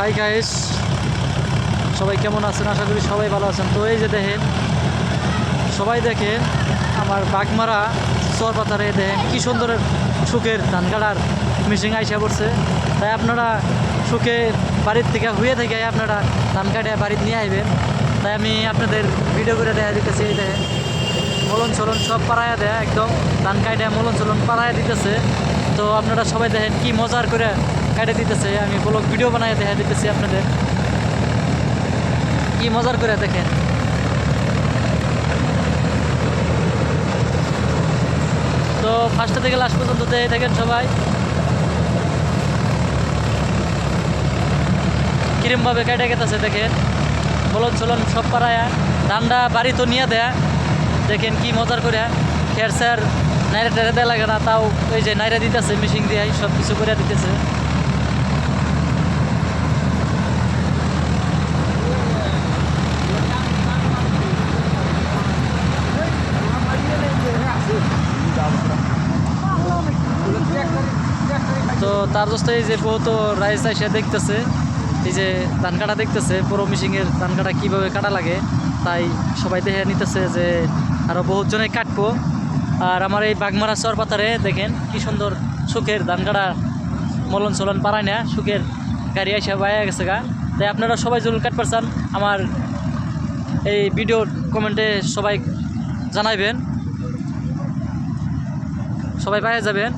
Hi guys, সবাই কেমন আছেন? আশা করি সবাই ভালো আছেন। তো এই যে দেখেন, সবাই দেখেন আমার বাগমারা চরপাতারে দেখেন কি সুন্দর সুখের ধান কাটার মেশিন আইসা পড়ছে। তাই আপনারা সুখে বাড়ির থেকে হয়ে থেকে আপনারা ধান কাটে বাড়িতে নিয়ে আসবেন। তাই আমি আপনাদের ভিডিও করে দেখা দিতেছি। এই দেখেন মলন চলন সব পাড়ায় দেয়, একদম ধান কাটে মলন চলন পাড়ায় দিতেছে। তো আপনারা সবাই দেখেন কি মজার করে কাটে দিতেছে। আমি ব্লগ ভিডিও বানায় দেখা দিতেছি আপনাদের, কি মজার করে দেখেন। তো ফার্স্ট থেকে লাস্ট পর্যন্ত দেখেন সবাই কিরমভাবে কেটে গেতেছে। দেখেন বলন চলন সব পাড়ায় ধানটা বাড়ি তো নিয়ে দেয়। দেখেন কি মজার করে খের স্যার নাইরা টেরে দেওয়া লাগে না, তাও ওই যে নাইরা দিতেছে মেশিন দিয়ে সব কিছু করে দিতেছে। তো তার দোস্ত এই যে বহুত রাইস আইসা দেখতেছে, এই যে ধান কাটা দেখতেছে, পুরো মিশিংয়ের ধান কাটা কীভাবে কাটা লাগে। তাই সবাই দেখে নিতেছে যে আরও বহুত জনে কাটবো। আর আমার এই বাগমারা চর পাতারে দেখেন কি সুন্দর সুখের ধান কাটা মলন চলন পারায় না, সুখের গাড়ি আইসা বাইয়া গেছে গা। তাই আপনারা সবাই জরুর কাটবার চান আমার এই ভিডিও কমেন্টে সবাই জানাইবেন, সবাই পাইয়া যাবেন।